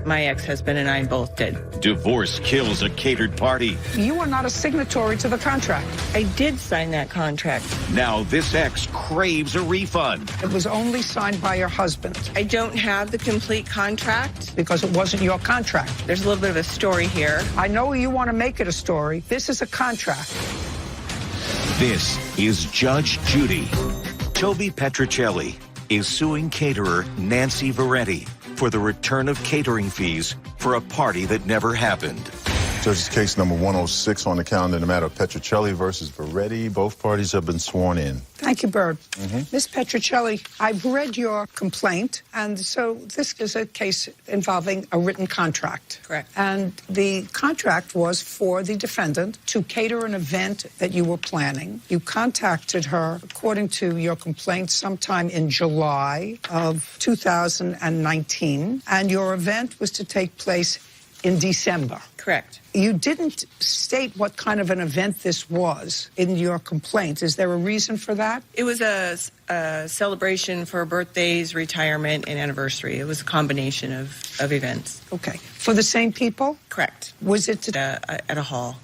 My ex-husband and I both did. Divorce kills a catered party. You are not a signatory to the contract. I did sign that contract. Now this ex craves a refund. It was only signed by your husband. I don't have the complete contract. Because it wasn't your contract. There's a little bit of a story here. I know you want to make it a story. This is a contract. This is Judge Judy. Toby Petrocelli is suing caterer Nancy Veretti for the return of catering fees for a party that never happened. Judge's case number 106 on the calendar in the matter of Petrocelli versus Veretti. Both parties have been sworn in. Thank you, Bird. Ms. Petrocelli, I've read your complaint, and so this is a case involving a written contract. Correct. And the contract was for the defendant to cater an event that you were planning. You contacted her, according to your complaint, sometime in July of 2019, and your event was to take place in December. Correct. You didn't state what kind of an event this was in your complaint. Is there a reason for that? It was a celebration for birthdays, retirement, and anniversary. It was a combination of events. Okay. For the same people? Correct. Was it At a hall,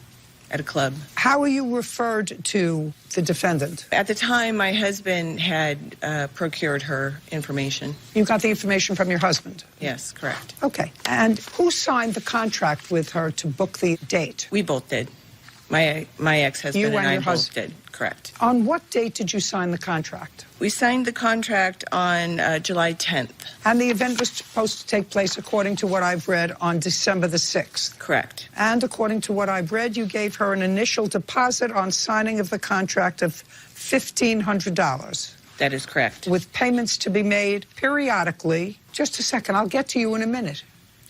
at a club. How are you referred to the defendant? At the time, my husband had procured her information. You got the information from your husband? Yes, correct. Okay. And who signed the contract with her to book the date? We both did. My ex-husband You and I your both did. Correct. On what date did you sign the contract? We signed the contract on July 10th. And the event was supposed to take place, according to what I've read, on December the 6th. Correct. And according to what I've read, you gave her an initial deposit on signing of the contract of $1,500. That is correct. With payments to be made periodically. Just a second, I'll get to you in a minute.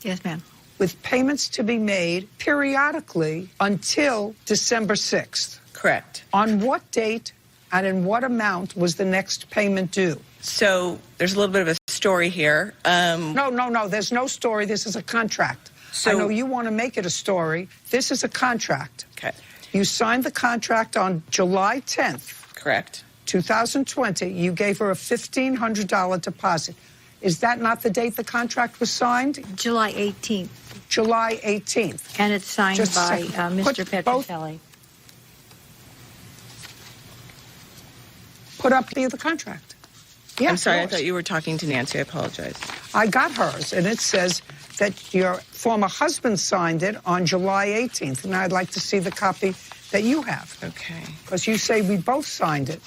Yes, ma'am. With payments to be made periodically until December 6th. Correct. On what date and in what amount was the next payment due? So there's a little bit of a story here. No, there's no story. This is a contract. I know you want to make it a story. This is a contract. Okay. You signed the contract on July 10th. Correct. 2020. You gave her a $1,500 deposit. Is that not the date the contract was signed? July 18th. July 18th. And it's signed by Mr. Petrocelli. Put up the contract. Yeah, I'm sorry, I thought you were talking to Nancy. I apologize. I got hers, and it says that your former husband signed it on July 18th, and I'd like to see the copy that you have. Okay. Because you say we both signed it.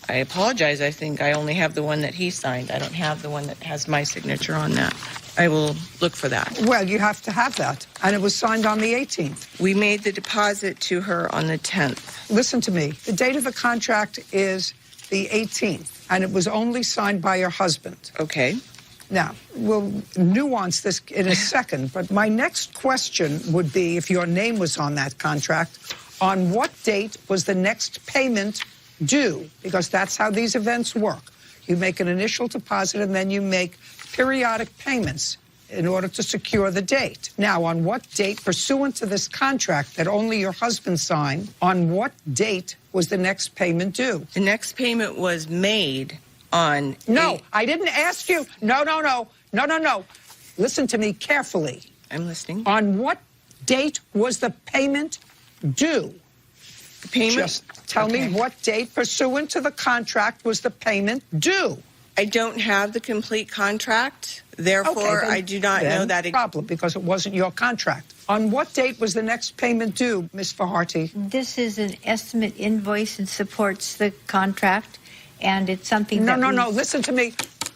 I apologize. I think I only have the one that he signed. I don't have the one that has my signature on that. I will look for that. Well, you have to have that. And it was signed on the 18th. We made the deposit to her on the 10th. Listen to me. The date of the contract is the 18th, and it was only signed by your husband. Okay. Now, we'll nuance this in a second, but my next question would be, if your name was on that contract, on what date was the next payment due? Because that's how these events work. You make an initial deposit, and then you make periodic payments in order to secure the date. Now, on what date, pursuant to this contract that only your husband signed, on what date was the next payment due? The next payment was made on... No, I didn't ask you. No. Listen to me carefully. I'm listening. On what date was the payment due? The payment? Just tell me what date, pursuant to the contract, was the payment due? I don't have the complete contract. Therefore, I do not know that. Problem, because it wasn't your contract. On what date was the next payment due, Ms. Faharty? This is an estimate invoice and supports the contract, and it's something No, listen to me.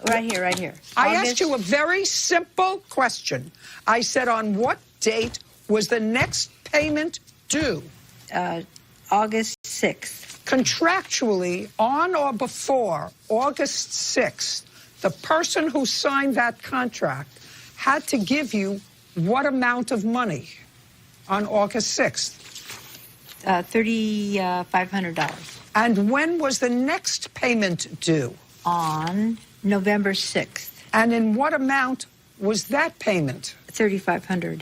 Right here. I asked you a very simple question. I said, on what date was the next payment due? August 6th. Contractually, on or before August 6th, the person who signed that contract had to give you what amount of money on August 6th? $3,500. And when was the next payment due? On November 6th. And in what amount was that payment? $3,500.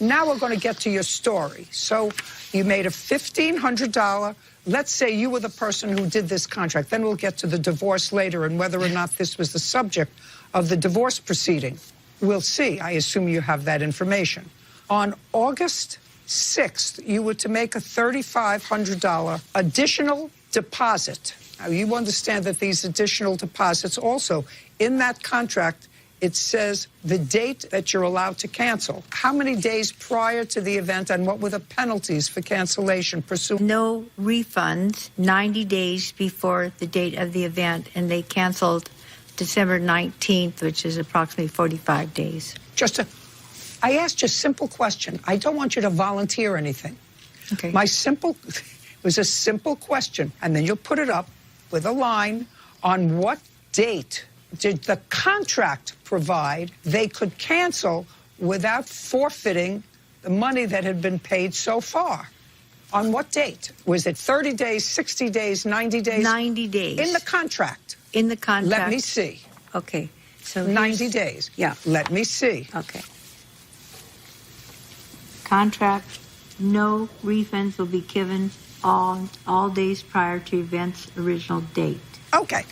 Now we're going to get to your story. So you made a $1,500. Let's say you were the person who did this contract. Then we'll get to the divorce later and whether or not this was the subject of the divorce proceeding. we'll see. I assume you have that information. On August 6th, you were to make a $3,500 additional deposit. Now, you understand that these additional deposits also, in that contract, it says the date that you're allowed to cancel. How many days prior to the event, and what were the penalties for cancellation pursuant? No refunds 90 days before the date of the event, and they canceled December 19th, which is approximately 45 days. I asked you a simple question. I don't want you to volunteer anything. Okay. It was a simple question, and then you'll put it up with a line on what date did the contract provide they could cancel without forfeiting the money that had been paid so far. On what date? Was it 30 days, 60 days, 90 days? 90 days. In the contract. In the contract. Let me see. Okay. So 90 days. Yeah. Let me see. Okay. Contract, no refunds will be given all days prior to event's original date. Okay.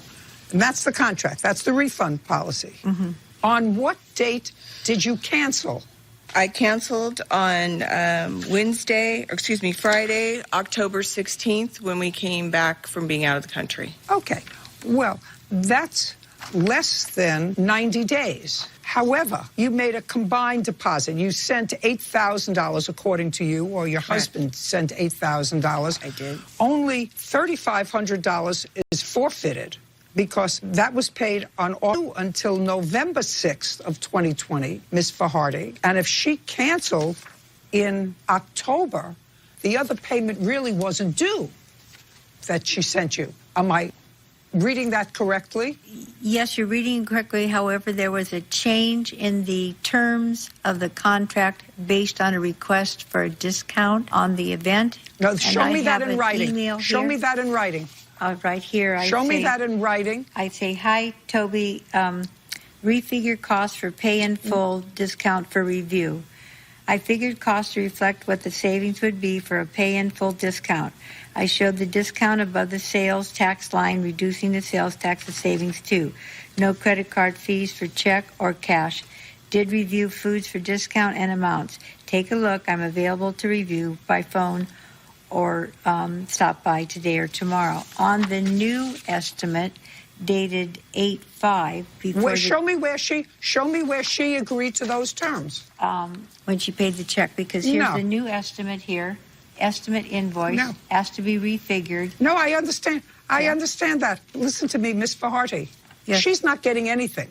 And that's the contract. That's the refund policy. Mm-hmm. On what date did you cancel? I canceled on Friday, October 16th, when we came back from being out of the country. Okay. Well, that's less than 90 days. However, you made a combined deposit. You sent $8,000, according to you, or your husband sent $8,000. I did. Only $3,500 is forfeited because that was paid on all until November 6th of 2020, Ms. Fajardi. And if she canceled in October, the other payment really wasn't due that she sent you. Am I reading that correctly? Yes, you're reading correctly. However, there was a change in the terms of the contract based on a request for a discount on the event. No, show me that in writing. Show me that in writing. Right here. Show me that in writing. I say, hi, Toby, refigure costs for pay in full discount for review. I figured costs to reflect what the savings would be for a pay in full discount. I showed the discount above the sales tax line, reducing the sales tax of savings too. No credit card fees for check or cash. Did review foods for discount and amounts. Take a look. I'm available to review by phone or stop by today or tomorrow. On the new estimate dated 8/5 before show me where she agreed to those terms. When she paid the check, because here's the new estimate here. Estimate invoice has to be refigured. No, I understand. I understand that. Listen to me, Miss Fajardi. Yes. She's not getting anything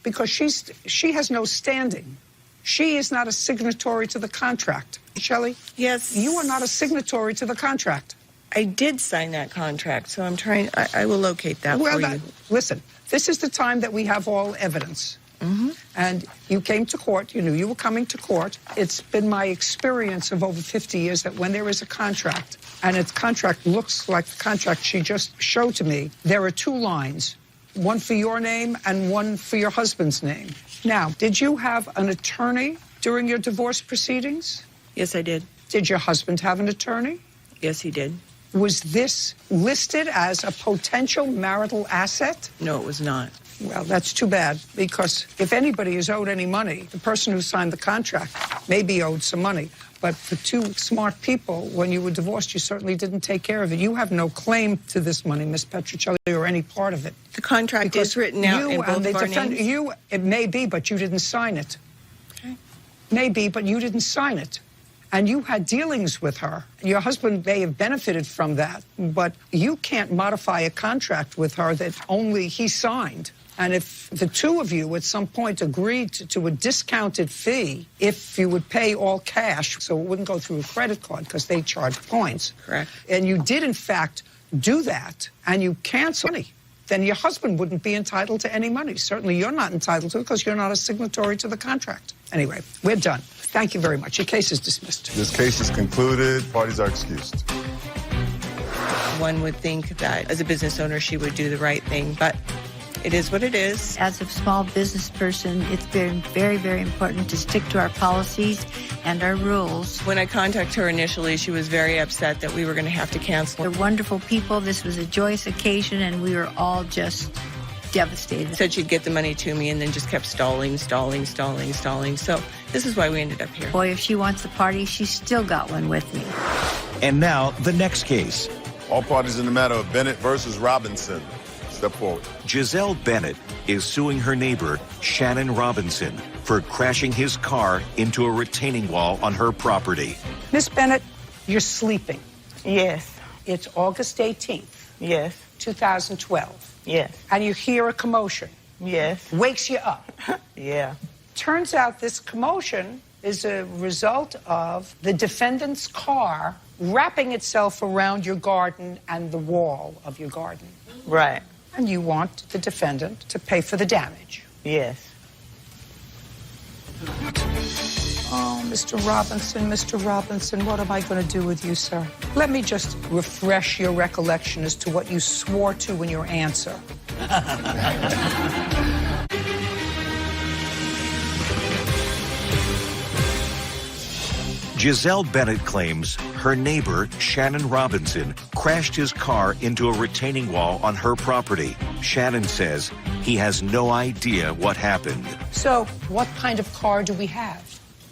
because she has no standing. She is not a signatory to the contract. Shelley? Yes. You are not a signatory to the contract. I did sign that contract, so I'm trying. I will locate that for you. Listen, this is the time that we have all evidence. Mm-hmm. And you came to court. You knew you were coming to court. It's been my experience of over 50 years that when there is a contract, and its contract looks like the contract she just showed to me, there are two lines, one for your name and one for your husband's name. Now, did you have an attorney during your divorce proceedings? Yes, I did. Did your husband have an attorney? Yes, he did. Was this listed as a potential marital asset? No, it was not. Well, that's too bad, because if anybody is owed any money, the person who signed the contract may be owed some money. But for two smart people, when you were divorced, you certainly didn't take care of it. You have no claim to this money, Ms. Petruccelli, or any part of it. The contract is written out in both of our names. It may be, but you didn't sign it. Okay. Maybe, but you didn't sign it. And you had dealings with her. Your husband may have benefited from that, but you can't modify a contract with her that only he signed. And if the two of you at some point agreed to a discounted fee, if you would pay all cash, so it wouldn't go through a credit card because they charge points. Correct. And you did, in fact, do that, and you cancel money, then your husband wouldn't be entitled to any money. Certainly you're not entitled to it because you're not a signatory to the contract. Anyway, we're done. Thank you very much. Your case is dismissed. This case is concluded. Parties are excused. One would think that as a business owner, she would do the right thing, but it is what it is. As a small business person, it's been very, very important to stick to our policies and our rules. When I contacted her initially, she was very upset that we were going to have to cancel. They're wonderful people. This was a joyous occasion, and we were all just devastated. Said she'd get the money to me and then just kept stalling. So this is why we ended up here. Boy, if she wants a party, she's still got one with me. And now, the next case. All parties in the matter of Bennett versus Robinson. Step forward. Giselle Bennett is suing her neighbor, Shannon Robinson, for crashing his car into a retaining wall on her property. Miss Bennett, you're sleeping. Yes. It's August 18th, Yes. 2012. Yes. And you hear a commotion. Yes. Wakes you up. Yeah. Turns out this commotion is a result of the defendant's car wrapping itself around your garden and the wall of your garden. Right. And you want the defendant to pay for the damage. Yes. Oh, Mr. Robinson, what am I going to do with you, sir? Let me just refresh your recollection as to what you swore to in your answer. Giselle Bennett claims her neighbor, Shannon Robinson, crashed his car into a retaining wall on her property. Shannon says he has no idea what happened. So, what kind of car do we have?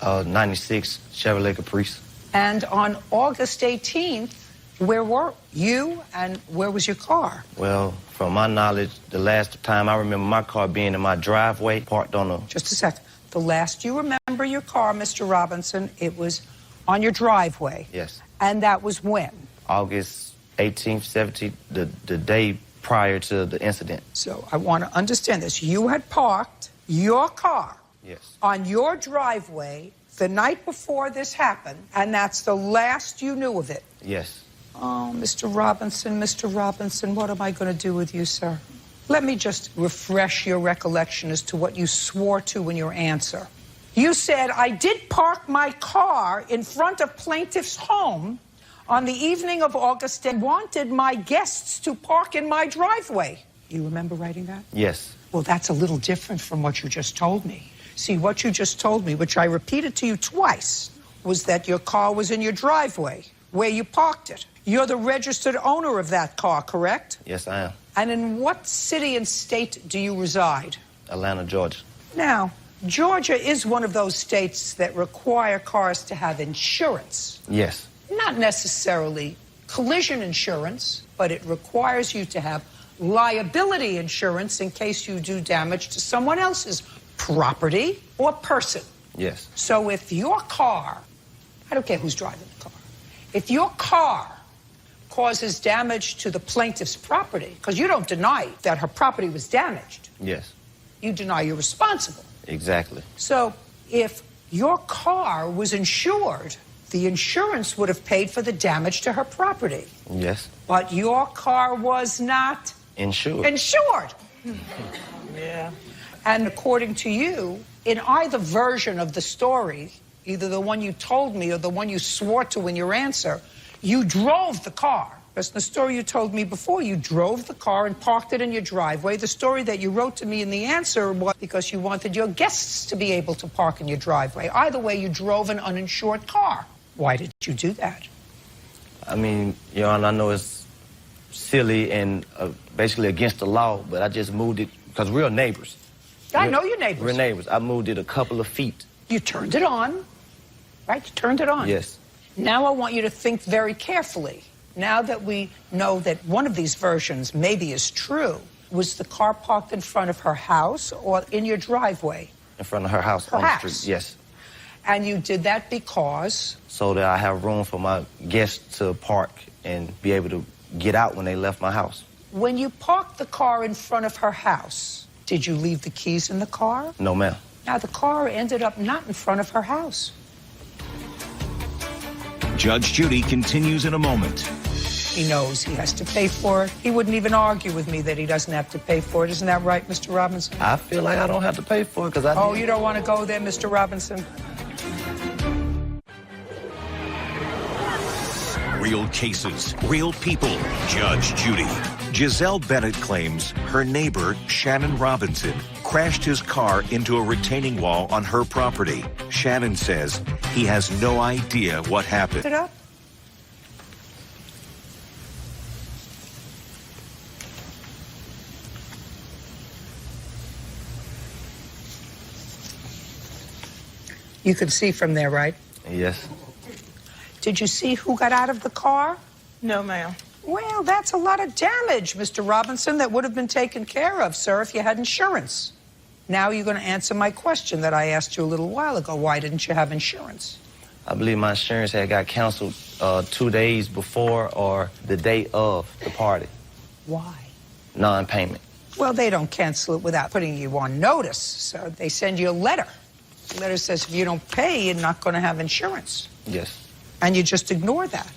96 Chevrolet Caprice. And on August 18th, where were you and where was your car? Well, from my knowledge, the last time I remember my car being in my driveway, parked on a... Just a second. The last you remember your car, Mr. Robinson, it was on your driveway. Yes. And that was when? August 18th, 17th, the day prior to the incident. So I want to understand this. You had parked your car Yes. on your driveway the night before this happened, and that's the last you knew of it. Yes. Oh, Mr. Robinson, what am I going to do with you, sir? Let me just refresh your recollection as to what you swore to in your answer. You said, I did park my car in front of plaintiff's home on the evening of August and wanted my guests to park in my driveway. You remember writing that? Yes. Well, that's a little different from what you just told me. See, what you just told me, which I repeated to you twice, was that your car was in your driveway, where you parked it. You're the registered owner of that car, correct? Yes, I am. And in what city and state do you reside? Atlanta, Georgia. Now, Georgia is one of those states that require cars to have insurance. Yes. Not necessarily collision insurance, but it requires you to have liability insurance in case you do damage to someone else's property or person. Yes. So if your car, I don't care who's driving the car, if your car causes damage to the plaintiff's property, because you don't deny that her property was damaged. Yes. You deny you're responsible. Exactly. So if your car was insured, the insurance would have paid for the damage to her property. Yes. But your car was not Insured. insured. Yeah. And according to you, in either version of the story, either the one you told me or the one you swore to in your answer, you drove the car. Because in the story you told me before, you drove the car and parked it in your driveway. The story that you wrote to me in the answer was because you wanted your guests to be able to park in your driveway. Either way, you drove an uninsured car. Why did you do that? I mean, Your Honor, I know it's silly and basically against the law, but I just moved it because we're neighbors. I know your neighbors. We're neighbors. I moved it a couple of feet. You turned it on, right? You turned it on. Yes. Now I want you to think very carefully. Now that we know that one of these versions maybe is true, was the car parked in front of her house or in your driveway? In front of her house on the street. Yes. And you did that because? So that I have room for my guests to park and be able to get out when they left my house. When you parked the car in front of her house, did you leave the keys in the car? No, ma'am. Now, the car ended up not in front of her house. Judge Judy continues in a moment. He knows he has to pay for it. He wouldn't even argue with me that he doesn't have to pay for it. Isn't that right, Mr. Robinson? I feel like I don't have to pay for it because I... Oh, you don't want to go there, Mr. Robinson? Real cases, real people. Judge Judy. Giselle Bennett claims her neighbor, Shannon Robinson, crashed his car into a retaining wall on her property. Shannon says he has no idea what happened. It up? You could see from there, right? Yes. Did you see who got out of the car? No, ma'am. Well, that's a lot of damage, Mr. Robinson, that would have been taken care of, sir, if you had insurance. Now you're going to answer my question that I asked you a little while ago. Why didn't you have insurance? I believe my insurance had got canceled 2 days before or the day of the party. Why? Non-payment. Well, they don't cancel it without putting you on notice. So they send you a letter. The letter says if you don't pay, you're not going to have insurance. Yes. And you just ignore that.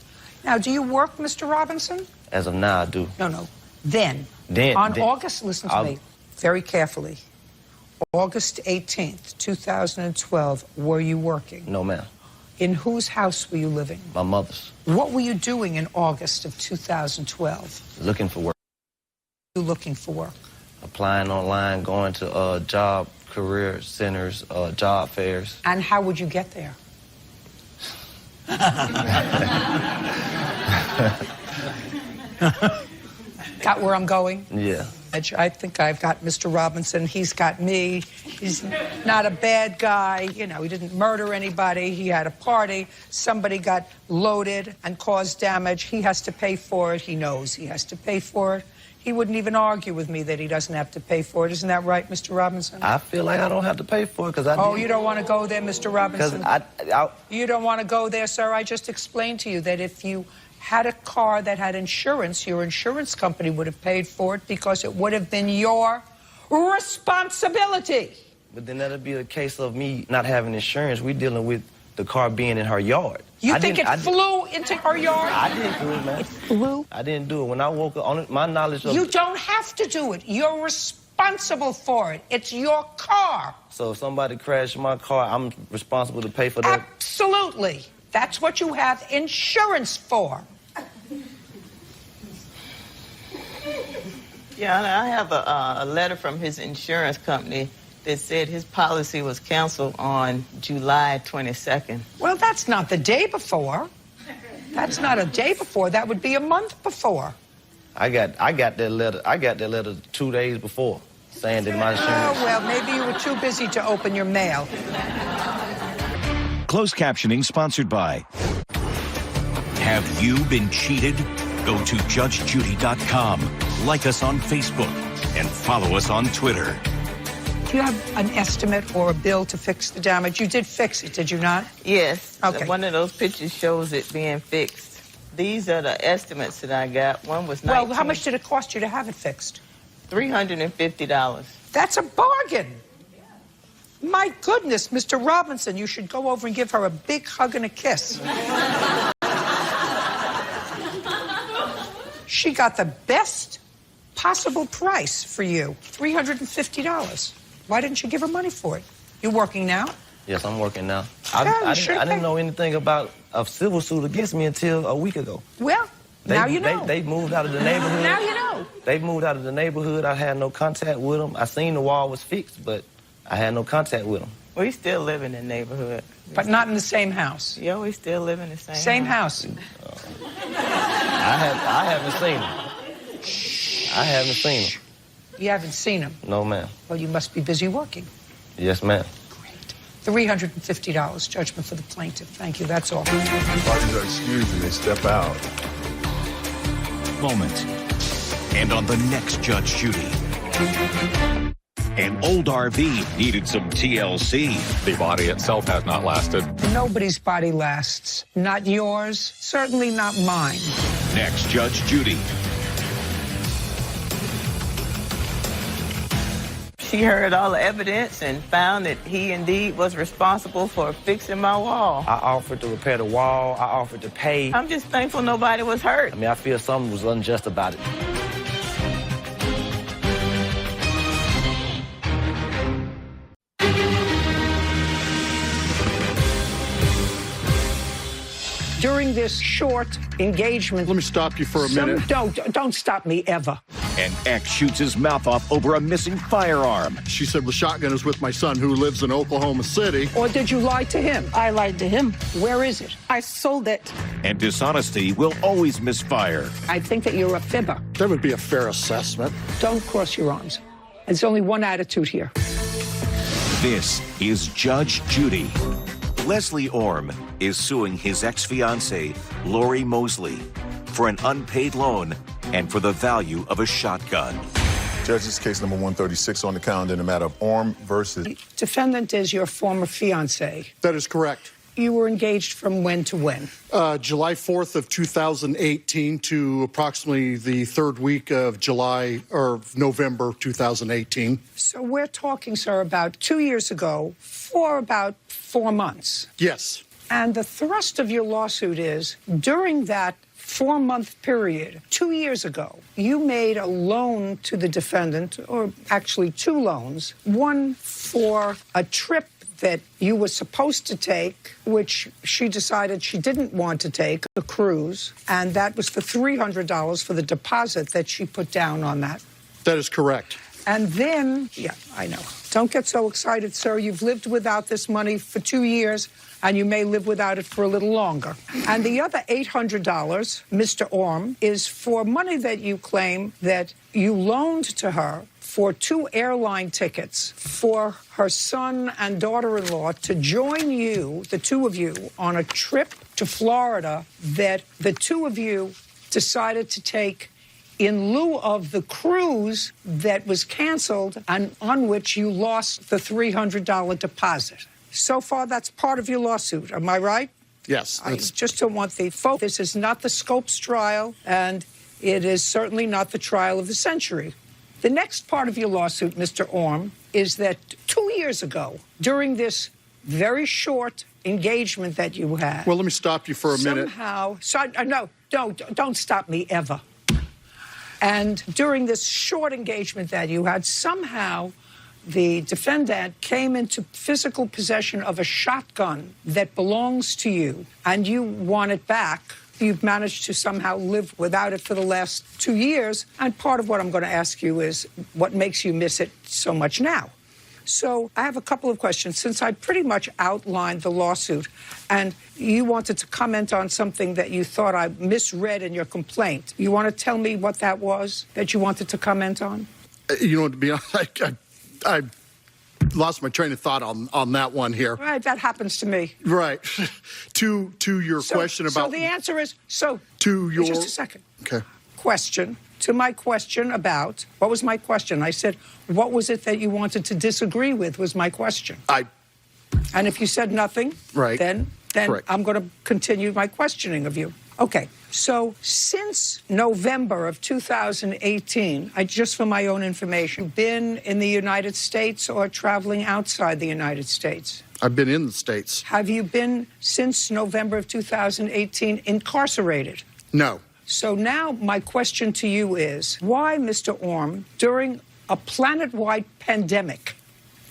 Now, do you work, Mr. Robinson? As of now, I do. No. Then. Then. August, listen to me very carefully. August 18th, 2012, were you working? No, ma'am. In whose house were you living? My mother's. What were you doing in August of 2012? Looking for work. You looking for work? Applying online, going to job career centers, job fairs. And how would you get there? Got where I'm going? Yeah. I think I've got Mr. Robinson. He's got me. He's not a bad guy. You know, he didn't murder anybody. He had a party. Somebody got loaded and caused damage. He has to pay for it. He knows he has to pay for it. He wouldn't even argue with me that he doesn't have to pay for it. Isn't that right, Mr. Robinson? I feel like I don't have to pay for it because I. Oh, you don't want to go there, Mr. Robinson? Because You don't want to go there, sir? I just explained to you that if you had a car that had insurance, your insurance company would have paid for it because it would have been your responsibility. But then that'd be a case of me not having insurance. We're dealing with the car being in her yard. You think it flew into her yard? I didn't do it, man. It flew? I didn't do it. When I woke up, on it, my knowledge of... You don't have to do it. You're responsible for it. It's your car. So if somebody crashed my car, I'm responsible to pay for that? Absolutely. That's what you have insurance for. Yeah, I have a letter from his insurance company that said his policy was canceled on July 22nd. Well, that's not the day before. That's not a day before. That would be a month before. I got that letter. I got that letter 2 days before saying that my insurance... Oh, well, maybe you were too busy to open your mail. Closed captioning sponsored by... Have you been cheated? Go to judgejudy.com, like us on Facebook, and follow us on Twitter. Do you have an estimate or a bill to fix the damage? You did fix it, did you not? Yes. Okay. One of those pictures shows it being fixed. These are the estimates that I got. One was Well, how much did it cost you to have it fixed? $350. That's a bargain. My goodness, Mr. Robinson, you should go over and give her a big hug and a kiss. She got the best possible price for you, $350. Why didn't you give her money for it? You working now? Yes, I'm working now. Yeah, I didn't know anything about a civil suit against me until a week ago. Well, now you know. They moved out of the neighborhood. Now you know. They moved out of the neighborhood. I had no contact with them. I seen the wall was fixed, but I had no contact with them. We still live in the neighborhood. But not in the same house. Yeah, we still live in the same Same house. I haven't seen them. I haven't seen them. You haven't seen him? No, ma'am. Well, you must be busy working. Yes, ma'am. Great. $350, judgment for the plaintiff. Thank you, that's all. Parties are excused and they step out. Moment. And on the next Judge Judy. An old RV needed some TLC. The body itself has not lasted. Nobody's body lasts. Not yours, certainly not mine. Next Judge Judy. She heard all the evidence and found that he indeed was responsible for fixing my wall. I offered to repair the wall. I offered to pay. I'm just thankful nobody was hurt. I mean, I feel something was unjust about it. During this short engagement... Let me stop you for a minute. Don't stop me ever. An ex shoots his mouth off over a missing firearm. She said the shotgun is with my son who lives in Oklahoma City. Or did you lie to him? I lied to him. Where is it? I sold it. And dishonesty will always misfire. I think that you're a fibber. That would be a fair assessment. Don't cross your arms. There's only one attitude here. This is Judge Judy. Leslie Orm is suing his ex-fiancée, Lori Mosley, for an unpaid loan and for the value of a shotgun. Judges, case number 136 on the calendar in the matter of Orm versus... Defendant is your former fiancé. That is correct. You were engaged from when to when? July 4th of 2018 to approximately the third week of November 2018. So we're talking, sir, about 2 years ago for about 4 months. Yes. And the thrust of your lawsuit is, during that 4-month period, 2 years ago, you made a loan to the defendant, or actually 2 loans, one for a trip that you were supposed to take, which she decided she didn't want to take, a cruise, and that was for $300 for the deposit that she put down on that. That is correct. And then, yeah, I know. Don't get so excited, sir. You've lived without this money for 2 years, and you may live without it for a little longer. And the other $800, Mr. Orm, is for money that you claim that you loaned to her for 2 airline tickets for her son and daughter-in-law to join you, the 2 of you, on a trip to Florida that the 2 of you decided to take in lieu of the cruise that was canceled and on which you lost the $300 deposit. So far, that's part of your lawsuit. Am I right? Yes. I just don't want the focus. This is not the Scopes trial, and it is certainly not the trial of the century. The next part of your lawsuit, Mr. Orm, is that 2 years ago, during this very short engagement that you had... Well, let me stop you for a minute. Somehow... No, don't stop me ever. And during this short engagement that you had, somehow the defendant came into physical possession of a shotgun that belongs to you, and you want it back. You've managed to somehow live without it for the last 2 years, and part of what I'm going to ask you is what makes you miss it so much now. So I have a couple of questions. Since I pretty much outlined the lawsuit, and you wanted to comment on something that you thought I misread in your complaint, you want to tell me what that was that you wanted to comment on? You know, to be honest, I lost my train of thought on that one here. Right, that happens to me. Right. to your question about... So the answer is, to your... Just a second. Okay. Question. To my question about, what was my question? I said, what was it that you wanted to disagree with was my question. And if you said nothing, right, then correct. I'm going to continue my questioning of you. Okay, so since November of 2018, just for my own information, been in the United States or traveling outside the United States? I've been in the States. Have you been, since November of 2018, incarcerated? No. So now my question to you is, why, Mr. Orm, during a planet-wide pandemic,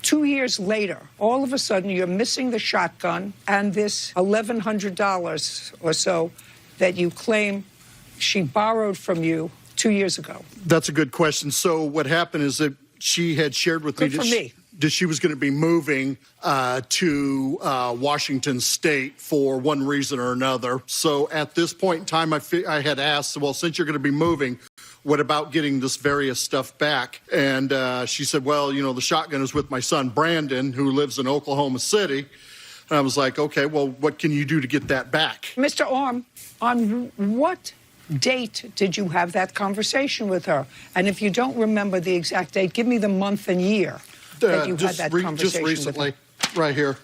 2 years later, all of a sudden you're missing the shotgun and this $1,100 or so that you claim she borrowed from you 2 years ago? That's a good question. So what happened is that she had shared with me that she was going to be moving to Washington State for one reason or another. So at this point in time, I had asked, well, since you're going to be moving, what about getting this various stuff back? And she said, well, you know, the shotgun is with my son, Brandon, who lives in Oklahoma City. And I was like, okay, well, what can you do to get that back? Mr. Orm, on what date did you have that conversation with her? And if you don't remember the exact date, give me the month and year that you had that conversation just recently, with her. Right here.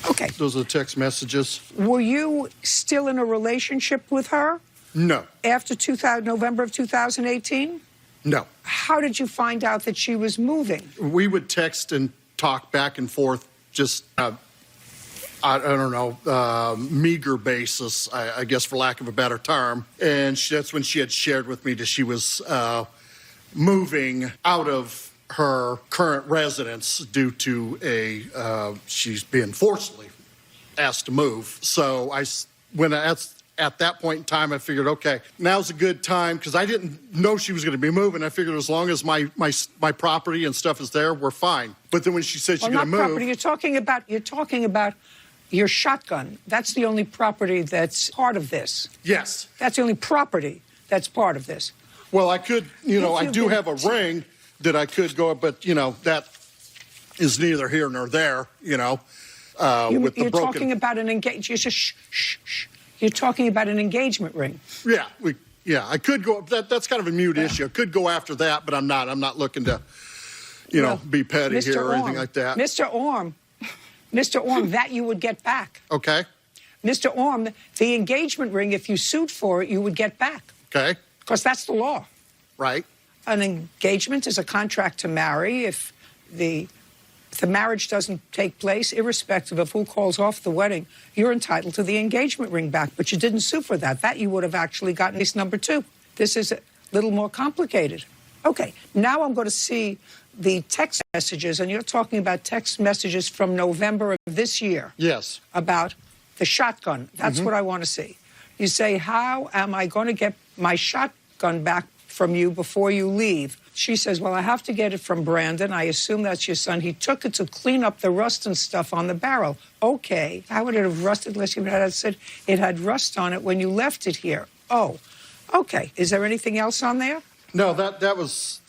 Okay. Those are the text messages. Were you still in a relationship with her? No. After November of 2018? No. How did you find out that she was moving? We would text and talk back and forth, just, I don't know, meager basis, I guess, for lack of a better term. And that's when she had shared with me that she was moving out of her current residence due to she's being forcibly asked to move. So at that point in time, I figured, okay, now's a good time, because I didn't know she was going to be moving. I figured as long as my property and stuff is there, we're fine. But then when she said she's going to move... property, you're talking about your shotgun. That's the only property that's part of this. Yes. That's the only property that's part of this. Well, I could, I do have a ring that I could go, but, that is neither here nor there, you know. With the You're broken... talking about an engagement. You're talking about an engagement ring. Yeah, I could go. That's kind of a mute issue. I could go after that, but I'm not. I'm not looking to, you know, be petty here or anything like that. Mr. Orm, that you would get back. Okay. Mr. Orm, the engagement ring, if you sued for it, you would get back. Okay. Because that's the law. Right. An engagement is a contract to marry. If the marriage doesn't take place, irrespective of who calls off the wedding, you're entitled to the engagement ring back. But you didn't sue for that. That you would have actually gotten case number 2. This is a little more complicated. Okay, now I'm going to see the text messages, and you're talking about text messages from November of this year. Yes. About the shotgun. That's what I want to see. You say, how am I going to get my shotgun back from you before you leave? She says, well, I have to get it from Brandon. I assume that's your son. He took it to clean up the rust and stuff on the barrel. Okay. How would it have rusted unless you had said it had rust on it when you left it here? Oh, okay. Is there anything else on there? No, that was...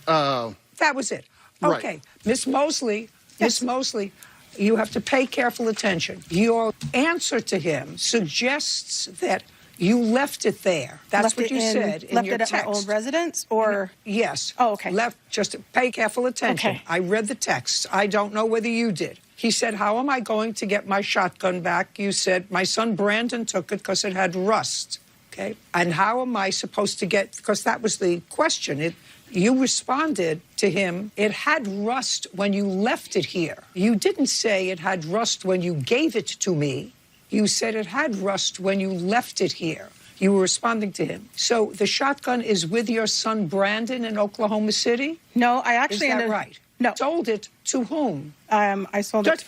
That was it. Okay. Right. Miss Mosley, Miss Mosley, you have to pay careful attention. Your answer to him suggests that you left it there. That's what you said in left your it at text. my old residence, or? Yes. Oh, okay. Left, just pay careful attention. Okay. I read the text. I don't know whether you did. He said, how am I going to get my shotgun back? You said, my son Brandon took it because it had rust. Okay. And how am I supposed to get, because that was the question. You responded to him, it had rust when you left it here. You didn't say it had rust when you gave it to me. You said it had rust when you left it here. You were responding to him. So the shotgun is with your son Brandon in Oklahoma City? No, I actually Is that right? No. Sold it to whom? I sold it.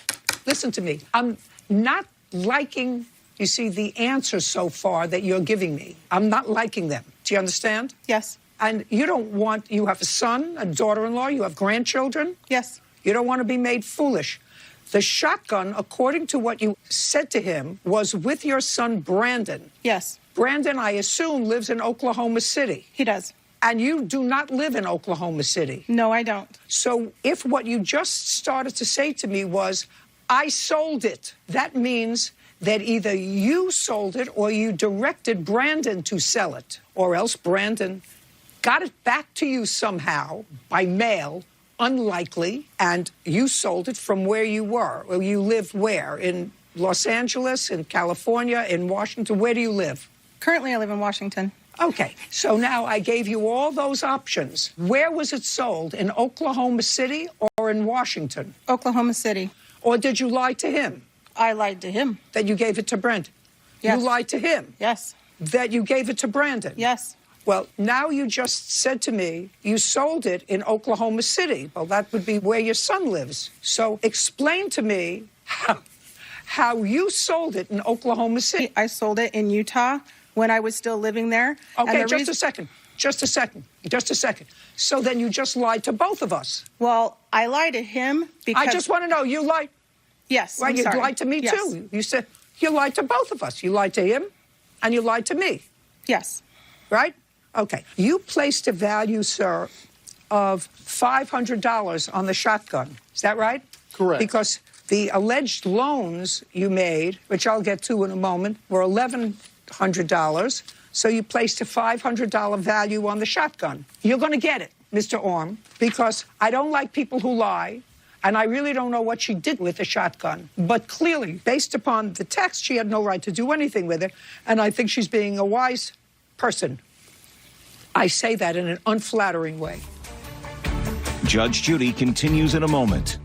Listen to me. I'm not liking, you see, the answers so far that you're giving me. I'm not liking them. Do you understand? Yes. And you don't want, you have a son, a daughter-in-law, you have grandchildren? Yes. You don't want to be made foolish. The shotgun, according to what you said to him, was with your son Brandon. Yes. Brandon, I assume, lives in Oklahoma City. He does. And you do not live in Oklahoma City. No, I don't. So if what you just started to say to me was, I sold it, that means that either you sold it or you directed Brandon to sell it, or else Brandon got it back to you somehow by mail, unlikely, and you sold it from where you were. Well, you live where? In Los Angeles, in California, in Washington? Where do you live? Currently, I live in Washington. Okay, so now I gave you all those options. Where was it sold? In Oklahoma City or in Washington? Oklahoma City. Or did you lie to him? I lied to him. That you gave it to Brandon? Yes. You lied to him? Yes. That you gave it to Brandon? Yes. Well, now you just said to me you sold it in Oklahoma City. Well, that would be where your son lives. So explain to me how you sold it in Oklahoma City. I sold it in Utah when I was still living there. Okay, just a second. Just a second. So then you just lied to both of us. Well, I lied to him because... I just want to know, you lied... Yes, Right, I'm you sorry. lied to me, Yes. too. You said you lied to both of us. You lied to him and you lied to me. Yes. Right? Okay. You placed a value, sir, of $500 on the shotgun. Is that right? Correct. Because the alleged loans you made, which I'll get to in a moment, were $1,100. So you placed a $500 value on the shotgun. You're going to get it, Mr. Orm, because I don't like people who lie. And I really don't know what she did with the shotgun. But clearly, based upon the text, she had no right to do anything with it. And I think she's being a wise person. I say that in an unflattering way. Judge Judy continues in a moment.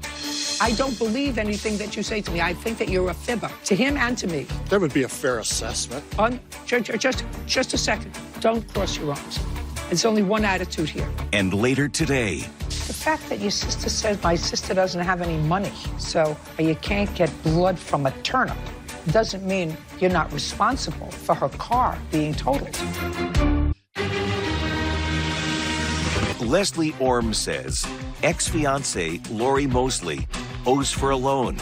I don't believe anything that you say to me. I think that you're a fibber, to him and to me. That would be a fair assessment. Just a second. Don't cross your arms. There's only one attitude here. And later today, The fact that your sister says my sister doesn't have any money, so you can't get blood from a turnip, doesn't mean you're not responsible for her car being totaled. Leslie Orm says ex-fiancée Lori Mosley owes for a loan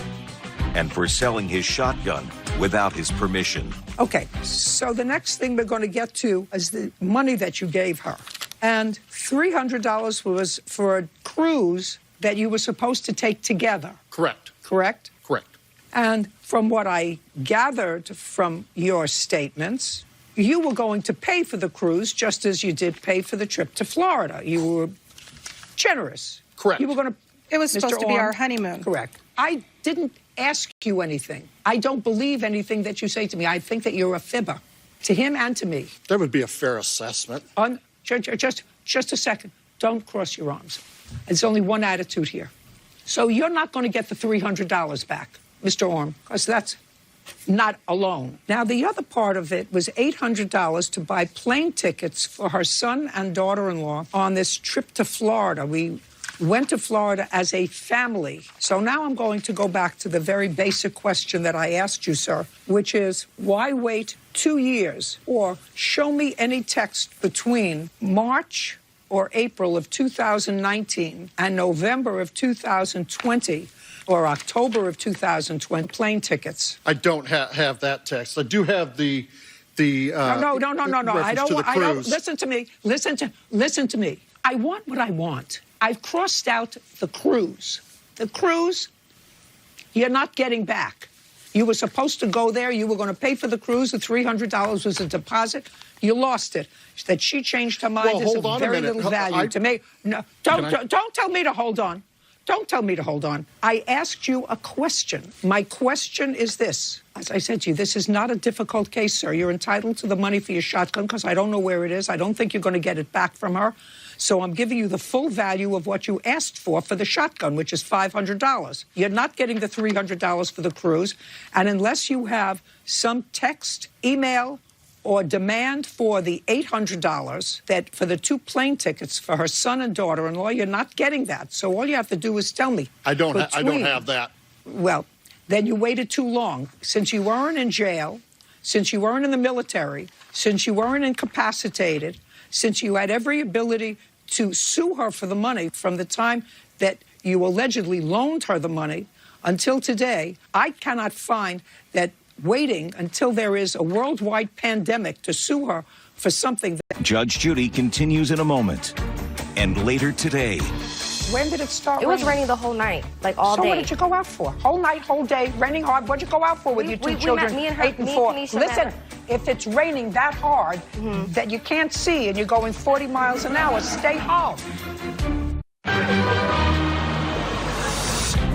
and for selling his shotgun without his permission. Okay, so the next thing we're going to get to is the money that you gave her. And $300 was for a cruise that you were supposed to take together. Correct. Correct? Correct. And from what I gathered from your statements, you were going to pay for the cruise just as you did pay for the trip to Florida. You were generous. Correct. You were going to. It was supposed to be our honeymoon. Correct. I didn't ask you anything. I don't believe anything that you say to me. I think that you're a fibber to him and to me. That would be a fair assessment. Just a second. Don't cross your arms. There's only one attitude here. So you're not going to get the $300 back, Mr. Orm, because that's not alone. Now, the other part of it was $800 to buy plane tickets for her son and daughter-in-law on this trip to Florida. We went to Florida as a family. So now I'm going to go back to the very basic question that I asked you, sir, which is, why wait 2 years? Or show me any text between March or April of 2019 and November of 2020 or October of 2020 plane tickets. I don't have that text. I do have the no. I don't. Listen to me. Listen to me. I want what I want. I've crossed out the cruise. The cruise, you're not getting back. You were supposed to go there. You were going to pay for the cruise. The $300 was a deposit. You lost it. That she changed her mind is of very little value to me. No, don't tell me to hold on. Don't tell me to hold on. I asked you a question. My question is this. As I said to you, this is not a difficult case, sir. You're entitled to the money for your shotgun because I don't know where it is. I don't think you're going to get it back from her. So I'm giving you the full value of what you asked for the shotgun, which is $500. You're not getting the $300 for the cruise. And unless you have some text, email, or demand for the $800 that for the 2 plane tickets for her son and daughter-in-law, you're not getting that. So all you have to do is tell me. I don't have that. Well, then you waited too long. Since you weren't in jail, since you weren't in the military, since you weren't incapacitated, since you had every ability to sue her for the money from the time that you allegedly loaned her the money until today, I cannot find that waiting until there is a worldwide pandemic to sue her for something that... Judge Judy continues in a moment. And later today... When did it start It was raining the whole night, like all day. So what did you go out for? Whole night, whole day, raining hard. What did you go out for with your 2 children, me and her, 8 and me 4? and Listen, if it's raining that hard that you can't see and you're going 40 miles an hour, stay home.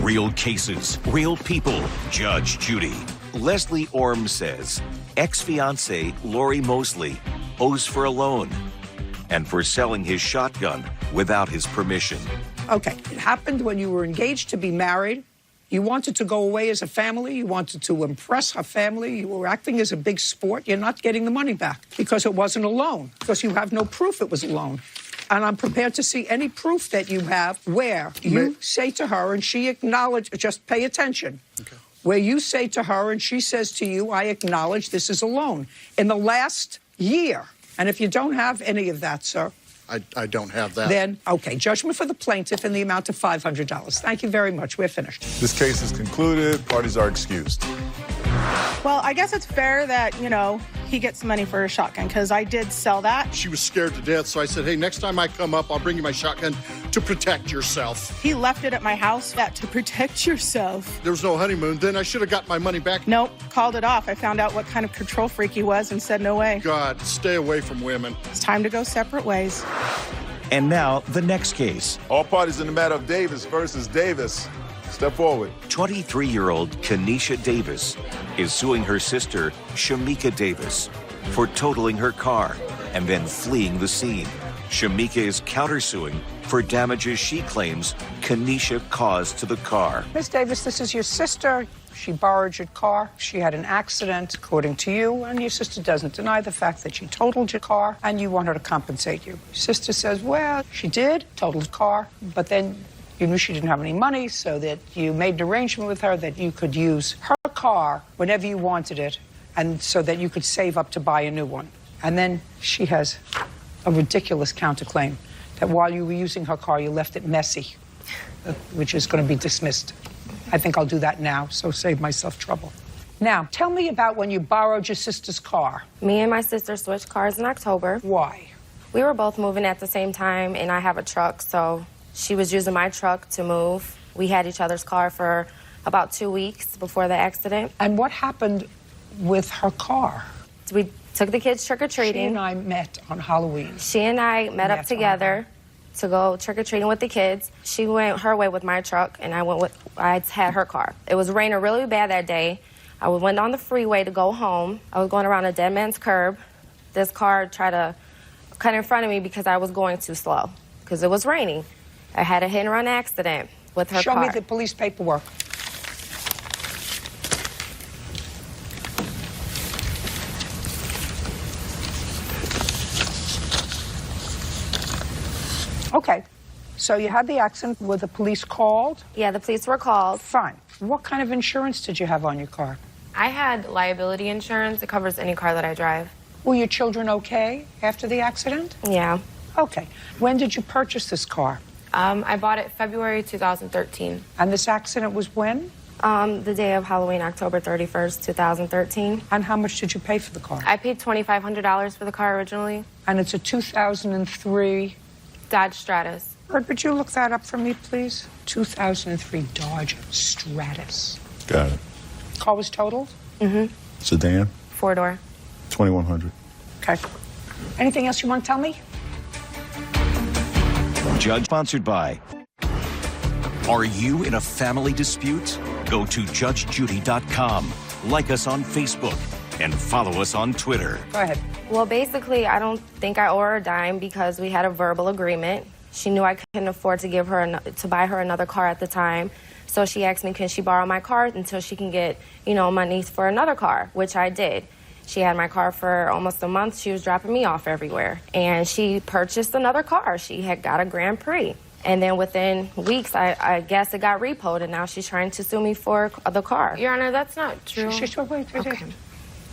Real cases, real people. Judge Judy. Leslie Orm says ex-fiancée Lori Mosley owes for a loan and for selling his shotgun without his permission. Okay, it happened when you were engaged to be married. You wanted to go away as a family. You wanted to impress her family. You were acting as a big sport. You're not getting the money back because it wasn't a loan, because you have no proof it was a loan. And I'm prepared to see any proof that you have where you say to her and she acknowledges, just pay attention, where you say to her and she says to you, I acknowledge this is a loan in the last year. And if you don't have any of that, sir, I don't have that. Then, okay, judgment for the plaintiff in the amount of $500. Thank you very much. We're finished. This case is concluded. Parties are excused. Well, I guess it's fair that, he gets money for a shotgun because I did sell that. She was scared to death, so I said, hey, next time I come up, I'll bring you my shotgun to protect yourself. He left it at my house to protect yourself. There was no honeymoon. Then I should have got my money back. Nope, called it off. I found out what kind of control freak he was and said no way. God, stay away from women. It's time to go separate ways. And now, the next case. All parties in the matter of Davis versus Davis. Step forward. 23-year-old Kenesha Davis is suing her sister, Shamika Davis, for totaling her car and then fleeing the scene. Shamika is countersuing for damages she claims Kenesha caused to the car. Miss Davis, this is your sister. She borrowed your car. She had an accident, according to you, and your sister doesn't deny the fact that she totaled your car, and you want her to compensate you. Your sister says, well, she did total the car, but then you knew she didn't have any money, so that you made an arrangement with her that you could use her car whenever you wanted it, and so that you could save up to buy a new one. And then she has a ridiculous counterclaim that while you were using her car, you left it messy, which is going to be dismissed. I think I'll do that now, so save myself trouble. Now, tell me about when you borrowed your sister's car. Me and my sister switched cars in October. Why? We were both moving at the same time, and I have a truck, so She was using my truck to move. We had each other's car for about 2 weeks before the accident. And what happened with her car? We took the kids trick-or-treating. She and I met on Halloween. She and I met up together to go trick-or-treating with the kids. She went her way with my truck, and I had her car. It was raining really bad that day. I went on the freeway to go home. I was going around a dead man's curb. This car tried to cut in front of me because I was going too slow, because it was raining. I had a hit-and-run accident with her car. Show me the police paperwork. Okay, so you had the accident. Were the police called? Yeah, the police were called. Fine. What kind of insurance did you have on your car? I had liability insurance. It covers any car that I drive. Were your children okay after the accident? Yeah. Okay. When did you purchase this car? I bought it February 2013. And this accident was when? The day of Halloween, October 31st, 2013. And how much did you pay for the car? I paid $2,500 for the car originally. And it's a 2003... Dodge Stratus. Would you look that up for me, please? 2003 Dodge Stratus. Got it. Car was totaled? Mm-hmm. Sedan? 4-door. 2100. Okay. Anything else you want to tell me? Judge sponsored by. Are you in a family dispute? Go to judgejudy.com. Like us on Facebook and follow us on Twitter. Go ahead. Well, basically, I don't think I owe her a dime because we had a verbal agreement. She knew I couldn't afford to buy her another car at the time. So she asked me, can she borrow my car until she can get, money for another car, which I did. She had my car for almost a month. She was dropping me off everywhere. And she purchased another car. She had got a Grand Prix. And then within weeks, I guess it got repoed, and now she's trying to sue me for the car. Your Honor, that's not true. Wait.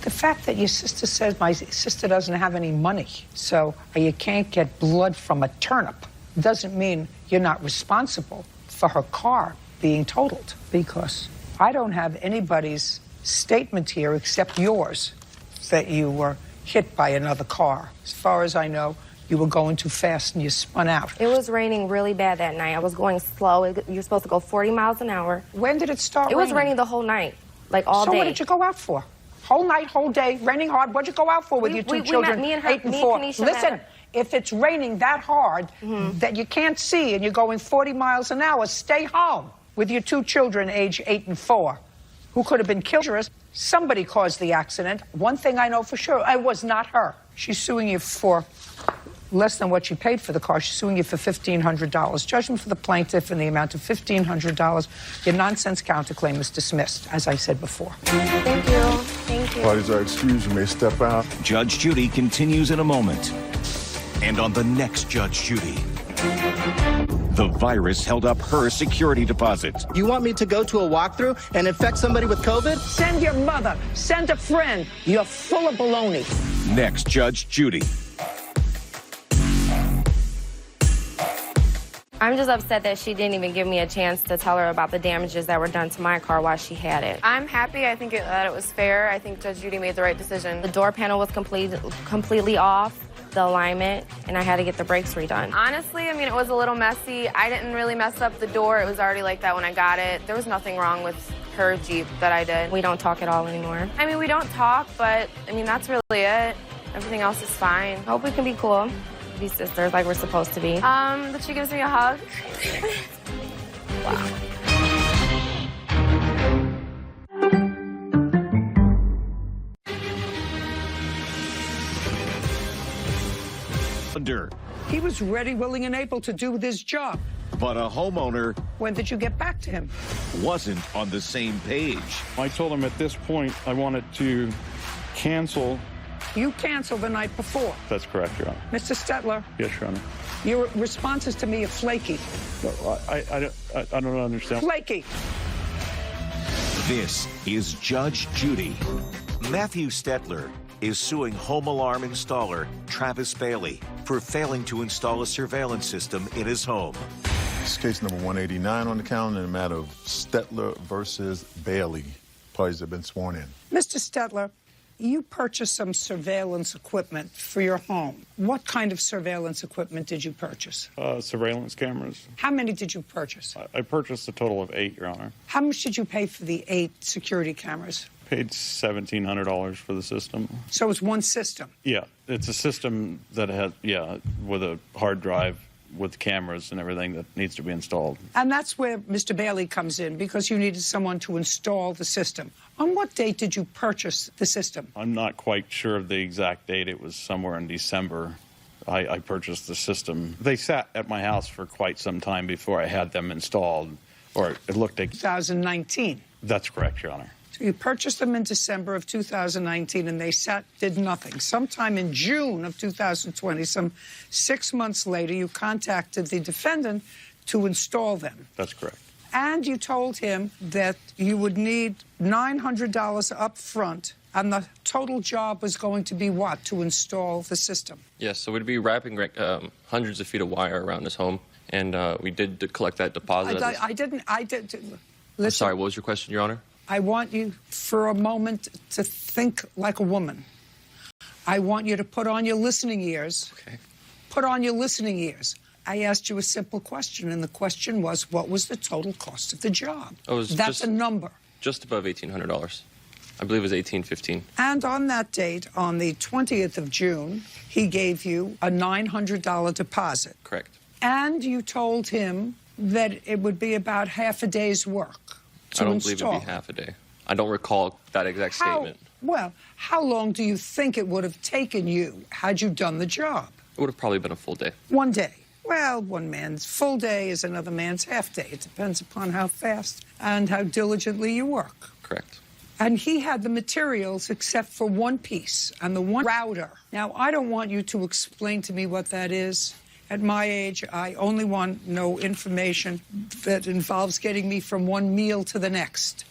The fact that your sister says my sister doesn't have any money, so you can't get blood from a turnip, doesn't mean you're not responsible for her car being totaled, because I don't have anybody's statement here except yours that you were hit by another car. As far as I know, you were going too fast and you spun out. It was raining really bad that night. I was going slow. You're supposed to go 40 miles an hour. When did it start raining? It was raining the whole night, like all day. So what did you go out for? Whole night, whole day, raining hard. What'd you go out for with your two children, me and her, 8 and 4? Listen, met. if it's raining that hard that you can't see and you're going 40 miles an hour, stay home with your two children, age 8 and 4, who could have been killed. Somebody caused the accident. One thing I know for sure, it was not her. She's suing you for less than what she paid for the car. She's suing you for $1,500. Judgment for the plaintiff in the amount of $1,500. Your nonsense counterclaim is dismissed, as I said before. Thank you. Thank you. Parties are excused. You may step out. Judge Judy continues in a moment. And on the next Judge Judy, the virus held up her security deposit. You want me to go to a walkthrough and infect somebody with COVID? Send your mother. Send a friend. You're full of baloney. Next Judge Judy. I'm just upset that she didn't even give me a chance to tell her about the damages that were done to my car while she had it. I'm happy. I think that it was fair. I think Judge Judy made the right decision. The door panel was completely off, the alignment, and I had to get the brakes redone. Honestly, it was a little messy. I didn't really mess up the door. It was already like that when I got it. There was nothing wrong with her Jeep that I did. We don't talk at all anymore. We don't talk, but, that's really it. Everything else is fine. I hope we can be cool. Be sisters like we're supposed to be. But she gives me a hug. Wow. He was ready, willing, and able to do this job. But a homeowner... When did you get back to him? ...wasn't on the same page. I told him at this point I wanted to cancel. You canceled the night before. That's correct, Your Honor. Mr. Stetler. Yes, Your Honor. Your responses to me are flaky. No, I don't understand. Flaky. This is Judge Judy. Matthew Stetler is suing home alarm installer Travis Bailey for failing to install a surveillance system in his home. This is case number 189 on the calendar in the matter of Stetler versus Bailey. Parties have been sworn in. Mr. Stetler, You purchased some surveillance equipment for your home. What kind of surveillance equipment did you purchase? Surveillance cameras. How many did you purchase? I purchased a total of 8, Your Honor. How much did you pay for the 8 security cameras? Paid $1,700 for the system. So it's one system? Yeah, it's a system that has, with a hard drive with cameras and everything that needs to be installed. And that's where Mr. Bailey comes in, because you needed someone to install the system. On what date did you purchase the system? I'm not quite sure of the exact date. It was somewhere in December. I purchased the system. They sat at my house for quite some time before I had them installed, or it looked like... 2019. That's correct, Your Honor. So you purchased them in December of 2019, and they did nothing. Sometime in June of 2020, some 6 months later, you contacted the defendant to install them. That's correct. And you told him that you would need $900 up front, and the total job was going to be what, to install the system? Yes, so we'd be wrapping hundreds of feet of wire around his home, and we did collect that deposit. Listen, I'm sorry, what was your question, Your Honor? I want you for a moment to think like a woman. I want you to put on your listening ears. Okay. Put on your listening ears. I asked you a simple question, and the question was, what was the total cost of the job? That's a number. Just above $1,800. I believe it was $1,815. And on that date, on the 20th of June, he gave you a $900 deposit. Correct. And you told him that it would be about half a day's work. I don't believe it would be half a day. I don't recall that exact statement. Well, how long do you think it would have taken you had you done the job? It would have probably been a full day. One day. Well, one man's full day is another man's half day. It depends upon how fast and how diligently you work. Correct. And he had the materials except for one piece, and the one router. Now, I don't want you to explain to me what that is. At my age, I only want to know information that involves getting me from one meal to the next.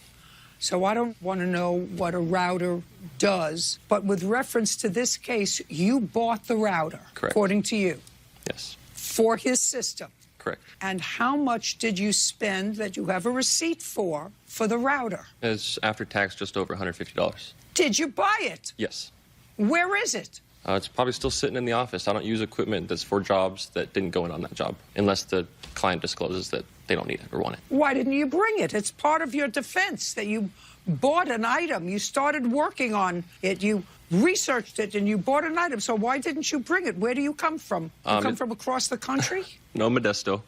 So I don't want to know what a router does. But with reference to this case, you bought the router, correct, according to you. Yes. For his system. Correct. And how much did you spend that you have a receipt for the router? It's after tax just over $150. Did you buy it? Yes. Where is it? It's probably still sitting in the office. I don't use equipment that's for jobs that didn't go in on that job, unless the client discloses that they don't need it or want it. Why didn't you bring it? It's part of your defense that you bought an item. You started working on it. You researched it, and you bought an item. So why didn't you bring it? Where do you come from? You come from across the country? No, Modesto.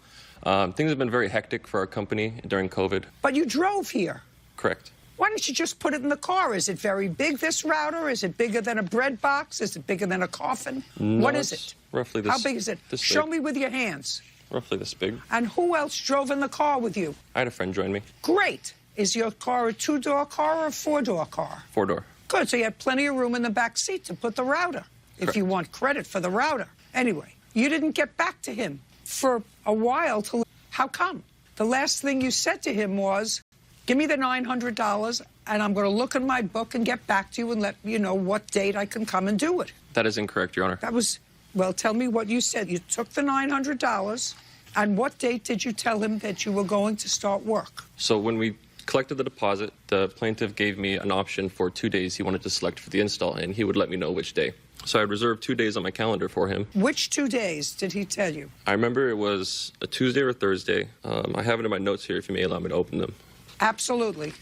Things have been very hectic for our company during COVID. But you drove here. Correct. Why don't you just put it in the car? Is it very big, this router? Is it bigger than a bread box? Is it bigger than a coffin? No, what is it? Roughly this. How big is it? Show me with your hands. Roughly this big. And who else drove in the car with you? I had a friend join me. Great. Is your car a 2-door car or a 4-door car? 4-door. Good. So you had plenty of room in the back seat to put the router, if you want credit for the router. Anyway, you didn't get back to him for a while. How come? The last thing you said to him was, give me the $900, and I'm going to look in my book and get back to you and let you know what date I can come and do it. That is incorrect, Your Honor. That was, well, tell me what you said. You took the $900, and what date did you tell him that you were going to start work? So when we collected the deposit, the plaintiff gave me an option for 2 days he wanted to select for the install, and he would let me know which day. So I reserved 2 days on my calendar for him. Which 2 days did he tell you? I remember it was a Tuesday or a Thursday. I have it in my notes here if you may allow me to open them. Absolutely.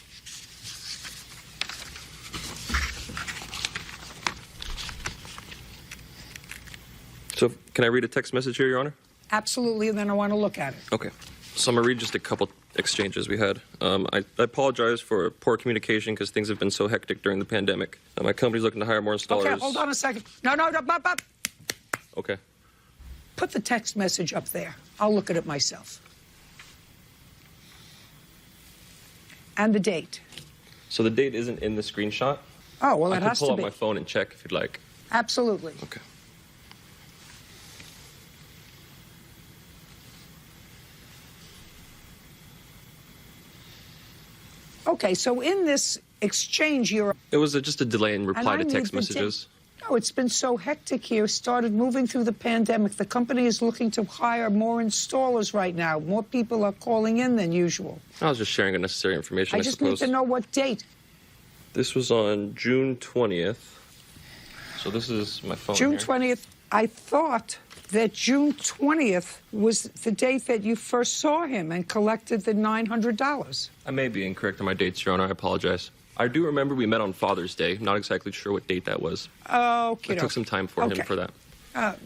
So can I read a text message here, Your Honor? Absolutely, and then I want to look at it. Okay. So I'm going to read just a couple exchanges we had. I apologize for poor communication because things have been so hectic during the pandemic. My company's looking to hire more installers. Okay, hold on a second. No. Okay. Put the text message up there. I'll look at it myself. And the date. So the date isn't in the screenshot? Oh, well, it has to be. I can pull out my phone and check if you'd like. Absolutely. Okay. Okay, so in this exchange, It was just a delay in reply to text messages. No, it's been so hectic here. Started moving through the pandemic. The company is looking to hire more installers right now. More people are calling in than usual. I was just sharing unnecessary information, I just suppose. need to know what date. This was on June 20th. So this is my phone June here. 20th. I thought that June 20th was the date that you first saw him and collected the $900. I may be incorrect on my dates, Your Honor. I apologize. I do remember we met on Father's Day. Not exactly sure what date that was. Okay. I took some time for him for that.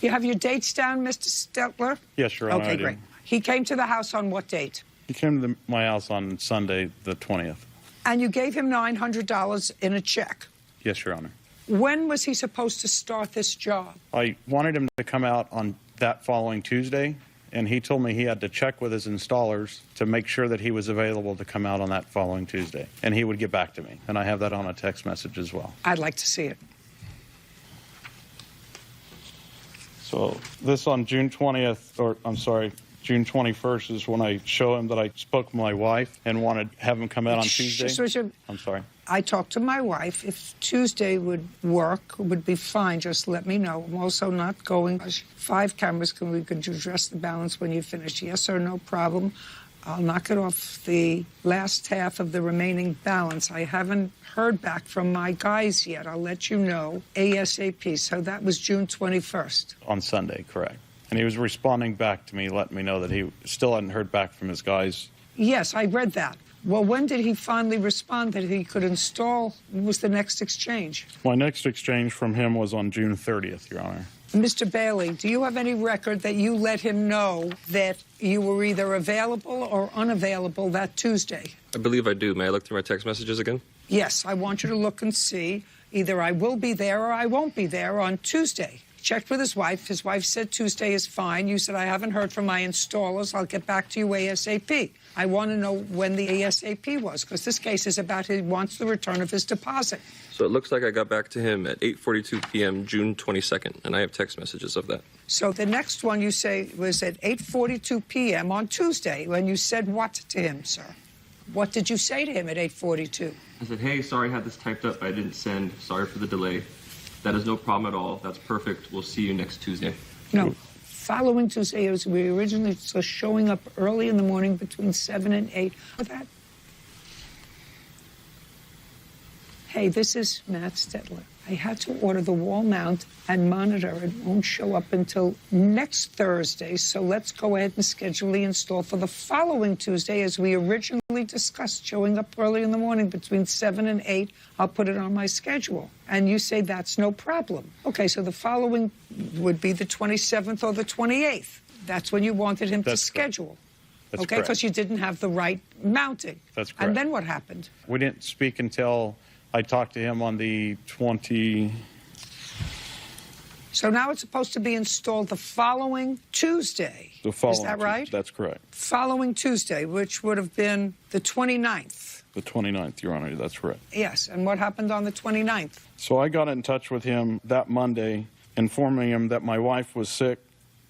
You have your dates down, Mr. Stetler? Yes, Your Honor. Okay, I do. great. He came to the house on what date? He came to my house on Sunday, the 20th. And you gave him $900 in a check. Yes, Your Honor. When was he supposed to start this job? I wanted him to come out on that following Tuesday, and he told me he had to check with his installers to make sure that he was available to come out on that following Tuesday, and he would get back to me. And I have that on a text message as well. I'd like to see it. So this on June 20th, or I'm sorry, June 21st is when I show him that I spoke with my wife and wanted to have him come out on Tuesday. I'm sorry. I talked to my wife. If Tuesday would work, would be fine, just let me know. I'm also not going. 5 cameras, we could address the balance when you finish. Yes or no problem. I'll knock it off the last half of the remaining balance. I haven't heard back from my guys yet. I'll let you know ASAP. So that was June 21st. On Sunday, correct. And he was responding back to me, letting me know that he still hadn't heard back from his guys. Yes, I read that. Well, when did he finally respond that he could install? What was the next exchange? My next exchange from him was on June 30th, Your Honor. Mr. Bailey, do you have any record that you let him know that you were either available or unavailable that Tuesday? I believe I do. May I look through my text messages again? Yes, I want you to look and see. Either I will be there or I won't be there on Tuesday. Checked with his wife. His wife said Tuesday is fine. You said, I haven't heard from my installers. I'll get back to you ASAP. I want to know when the ASAP was, because this case is about he wants the return of his deposit. So it looks like I got back to him at 8:42 p.m. June 22nd, and I have text messages of that. So the next one you say was at 8:42 p.m. on Tuesday, when you said what to him, sir? What did you say to him at 8:42? I said, hey, sorry I had this typed up, but I didn't send. Sorry for the delay. That is no problem at all. That's perfect. We'll see you next Tuesday. No. Following Tuesday, as we originally saw, showing up early in the morning between 7 and 8. That. Hey, this is Matt Stetler. I had to order the wall mount and monitor. It won't show up until next Thursday, so let's go ahead and schedule the install for the following Tuesday, as we originally discussed, showing up early in the morning between 7 and 8. I'll put it on my schedule. And you say that's no problem. Okay, so the following would be the 27th or the 28th. That's when you wanted him to schedule. That's okay, correct. because you didn't have the right mounting. That's correct. And then what happened? We didn't speak until I talked to him on the 20... So now it's supposed to be installed the following Tuesday. The following Is that right? That's correct. Following Tuesday, which would have been the 29th. The 29th, Your Honor, that's correct. Yes, and what happened on the 29th? So I got in touch with him that Monday, informing him that my wife was sick,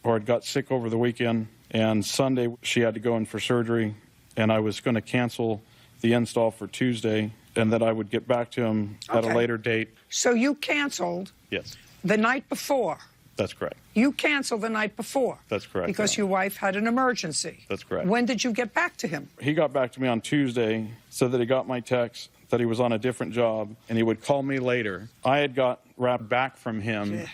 or had got sick over the weekend, and Sunday she had to go in for surgery, and I was going to cancel the install for Tuesday, and that I would get back to him at a later date. So you canceled Yes, the night before. that's correct. You canceled the night before. That's correct. Because your wife had an emergency. That's correct. When did you get back to him? He got back to me on Tuesday, said that he got my text, that he was on a different job, and he would call me later. I had got wrapped back from him,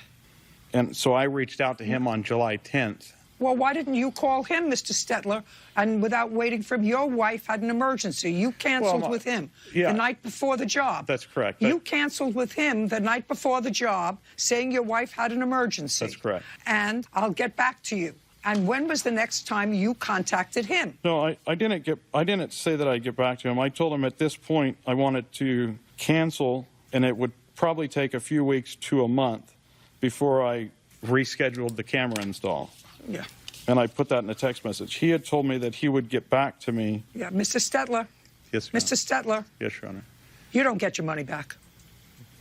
and so I reached out to him on July 10th. Well, why didn't you call him, Mr. Stetler, and without waiting for him? Your wife had an emergency. You canceled with him the night before the job. That's correct. You canceled with him the night before the job, saying your wife had an emergency. That's correct. And I'll get back to you. And when was the next time you contacted him? No, I didn't say that I'd get back to him. I told him at this point I wanted to cancel, and it would probably take a few weeks to a month before I rescheduled the camera install. Yeah. And I put that in a text message. He had told me that he would get back to me. Yeah, Mr. Stetler. Yes, Your Mr. Stetler. Yes, Your Honor. You don't get your money back.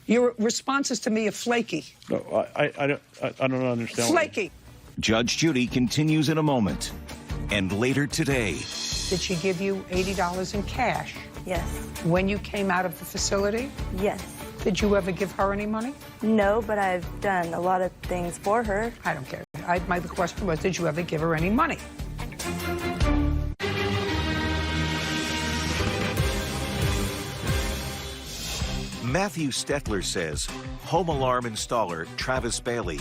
Your responses to me are flaky. No, I don't understand. Flaky. Judge Judy continues in a moment. And later today. Did she give you $80 in cash? Yes. When you came out of the facility? Yes. Did you ever give her any money? No, but I've done a lot of things for her. I don't care. My question was, did you ever give her any money? Matthew Stetler says home alarm installer Travis Bailey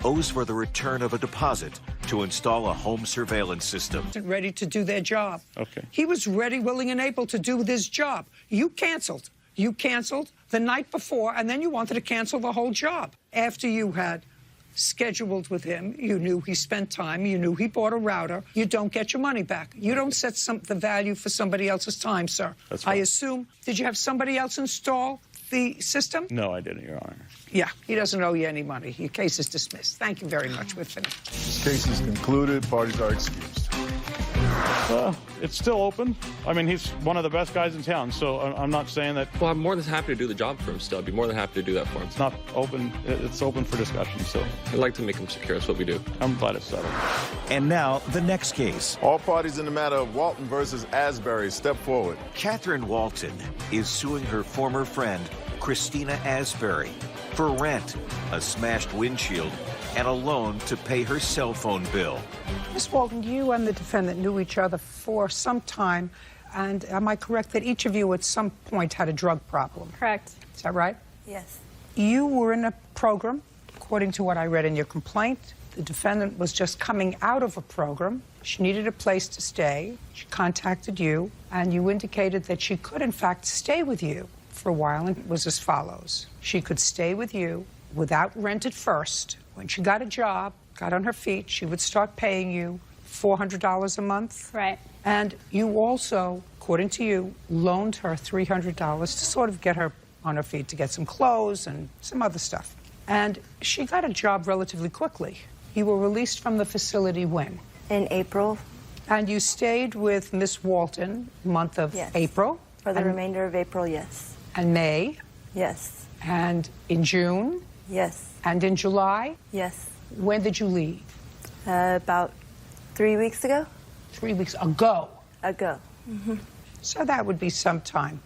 owes for the return of a deposit to install a home surveillance system. Ready to do their job. Okay. He was ready, willing, and able to do this job. You canceled. You canceled the night before, and then you wanted to cancel the whole job. After you had scheduled with him, you knew he spent time, you knew he bought a router, you don't get your money back. You don't set the value for somebody else's time, sir. That's I fine. assume, did you have somebody else install the system? No, I didn't, Your Honor. Yeah, he doesn't owe you any money. Your case is dismissed. Thank you very much. We're finished. This case is concluded. Parties are excused. It's still open. I mean, he's one of the best guys in town, so I'm not saying that. Well, I'm more than happy to do the job for him still. I'd be more than happy to do that for him. It's not open. It's open for discussion, so. I'd like to make him secure. That's what we do. I'm glad it's settled. And now, the next case. All parties in the matter of Walton versus Asbury, step forward. Catherine Walton is suing her former friend, Christina Asbury, for rent, a smashed windshield, and a loan to pay her cell phone bill. Ms. Walton, you and the defendant knew each other for some time, and am I correct that each of you at some point had a drug problem? Correct. Is that right? Yes. You were in a program, according to what I read in your complaint. The defendant was just coming out of a program. She needed a place to stay. She contacted you, and you indicated that she could, in fact, stay with you for a while, and it was as follows. She could stay with you without rent at first. When she got a job, got on her feet, she would start paying you $400 a month. Right. And you also, according to you, loaned her $300 to sort of get her on her feet, to get some clothes and some other stuff. And she got a job relatively quickly. You were released from the facility when? In April. And you stayed with Miss Walton month of April? For the remainder of April, yes. And May? Yes. And in June? Yes. And in July? Yes. When did you leave? About 3 weeks ago. 3 weeks ago? Ago. Mm-hmm. So that would be sometime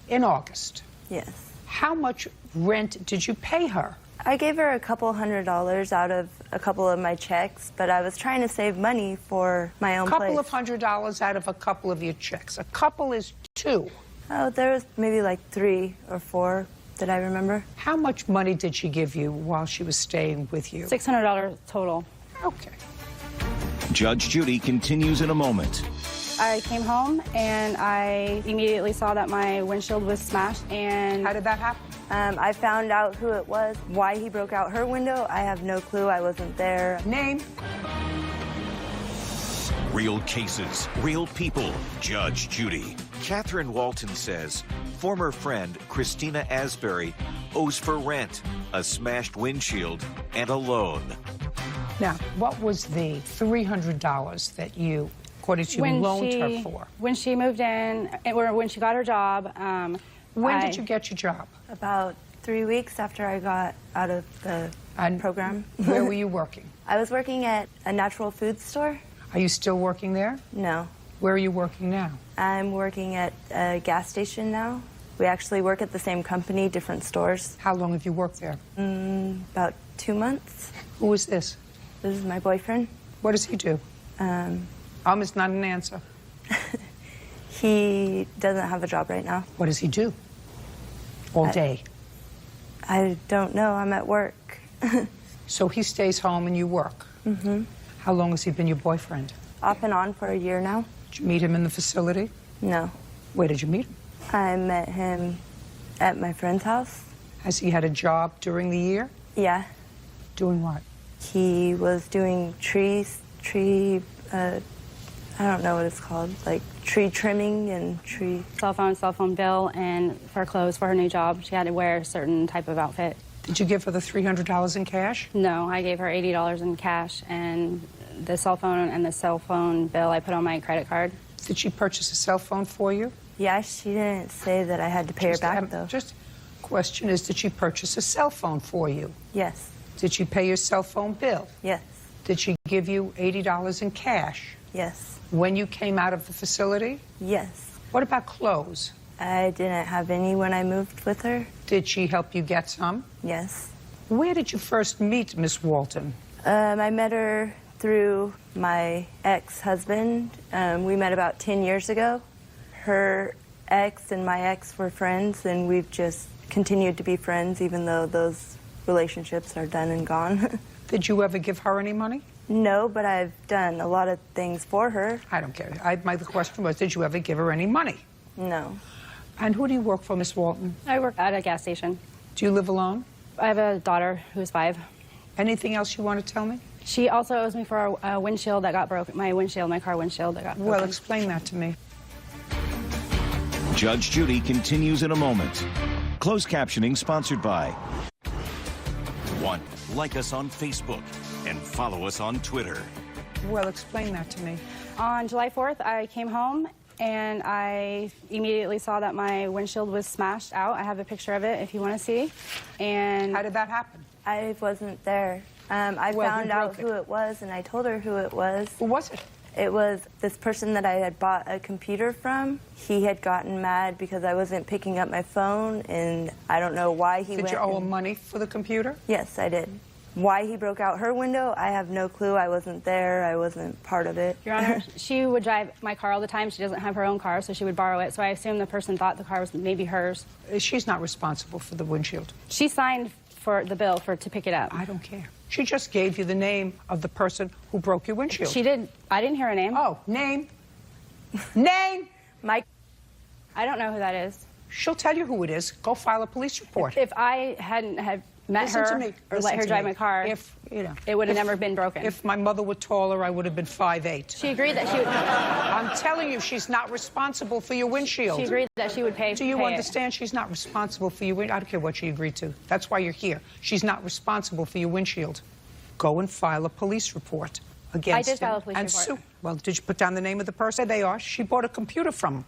in August. Yes. How much rent did you pay her? I gave her a couple $100 out of a couple of my checks, but I was trying to save money for my own A couple place. of $100 out of a couple of your checks. A couple is two. Oh, there was maybe like 3 or 4 that I remember. How much money did she give you while she was staying with you? $600 total. Okay. Judge Judy continues in a moment. I came home and I immediately saw that my windshield was smashed. And how did that happen? I found out who it was, why he broke out her window. I have no clue. I wasn't there. Name? Real cases, real people. Judge Judy. Catherine Walton says former friend Christina Asbury owes for rent, a smashed windshield, and a loan. Now, what was the $300 that you, according to you, loaned her for? When she moved in, or when she got her job. When did you get your job? About 3 weeks after I got out of the program. Where were you working? I was working at a natural food store. Are you still working there? No. Where are you working now? I'm working at a gas station now. We actually work at the same company, different stores. How long have you worked there? About 2 months. Who is this? This is my boyfriend. What does he do? Is not an answer. He doesn't have a job right now. What does he do? All day? I don't know. I'm at work. So he stays home and you work? Mm-hmm. How long has he been your boyfriend? Off and on for a year now. Did you meet him in the facility? No. Where did you meet him? I met him at my friend's house. Has he had a job during the year? Yeah. Doing what? He was doing I don't know what it's called, like tree trimming and tree... Cell phone bill, and for clothes for her new job. She had to wear a certain type of outfit. Did you give her the $300 in cash? No, I gave her $80 in cash, and the cell phone and the cell phone bill I put on my credit card. Did she purchase a cell phone for you? Yeah, she didn't say that I had to pay her back, though. Just question is, did she purchase a cell phone for you? Yes. Did she pay your cell phone bill? Yes. Did she give you $80 in cash? Yes. When you came out of the facility? Yes. What about clothes? I didn't have any when I moved with her. Did she help you get some? Yes. Where did you first meet Miss Walton? I met her through my ex-husband. We met about 10 years ago. Her ex and my ex were friends, and we've just continued to be friends, even though those relationships are done and gone. Did you ever give her any money? No, but I've done a lot of things for her. I don't care. My question was, did you ever give her any money? No. And who do you work for, Miss Walton? I work at a gas station. Do you live alone? I have a daughter who's 5. Anything else you want to tell me? She also owes me for a windshield that got broken. My car windshield that got broken. Well, explain that to me. Judge Judy continues in a moment. Closed captioning sponsored by 1. Like us on Facebook and follow us on Twitter. Well, explain that to me. On July 4th, I came home and I immediately saw that my windshield was smashed out. I have a picture of it if you want to see. And how did that happen? I wasn't there. I found out who it was, and I told her who it was. Who was it? It was this person that I had bought a computer from. He had gotten mad because I wasn't picking up my phone, and I don't know why he went. Did you owe him money for the computer? Yes, I did. Why he broke out her window, I have no clue. I wasn't there. I wasn't part of it. Your Honor, she would drive my car all the time. She doesn't have her own car, so she would borrow it. So I assume the person thought the car was maybe hers. She's not responsible for the windshield. She signed for the bill to pick it up. I don't care. She just gave you the name of the person who broke your windshield. She did. I didn't hear her name. Oh, name? Name? Mike. I don't know who that is. She'll tell you who it is. Go file a police report. If I hadn't have met Listen her to me. or Listen let her to drive me. my car, it would have never been broken. If my mother were taller, I would have been 5'8". She agreed that she would. I'm telling you, she's not responsible for your windshield. She agreed that she would pay. Do you pay understand? She's not responsible for your windshield. I don't care what she agreed to. That's why you're here. She's not responsible for your windshield. Go and file a police report against I did file a him police and report. sue. Well, did you put down the name of the person? They are. She bought a computer from him.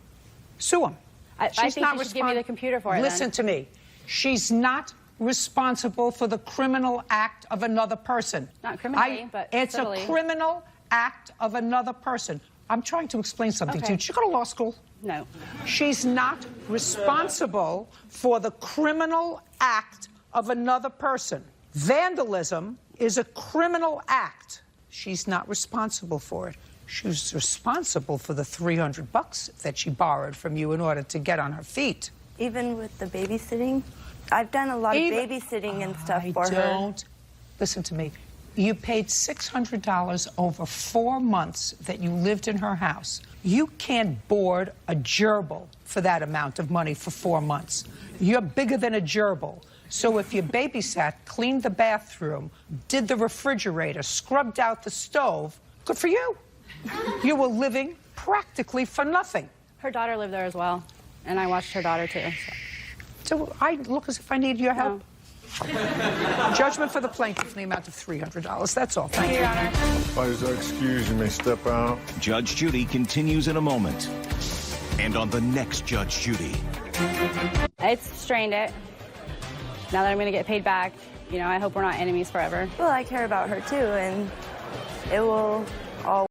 Sue him. I think she should give me the computer for it. Listen to me. She's not responsible for the criminal act of another person. Not criminally, but it's civilly. a criminal act of another person. I'm trying to explain something to you. Did you go to law school? No. She's not responsible for the criminal act of another person. Vandalism is a criminal act. She's not responsible for it. She's responsible for the $300 that she borrowed from you in order to get on her feet. Even with the babysitting? I've done a lot of babysitting and stuff for her. Listen to me. You paid $600 over 4 months that you lived in her house. You can't board a gerbil for that amount of money for 4 months. You're bigger than a gerbil. So if you babysat, cleaned the bathroom, did the refrigerator, scrubbed out the stove, good for you. You were living practically for nothing. Her daughter lived there as well, and I watched her daughter too. So I look as if I need your help. No. Judgment for the plaintiff in the amount of $300. That's all. Thank you, Your Honor. Please excuse me, step out. Judge Judy continues in a moment. And on the next Judge Judy. It's strained it. Now that I'm going to get paid back, I hope we're not enemies forever. Well, I care about her too, and it will all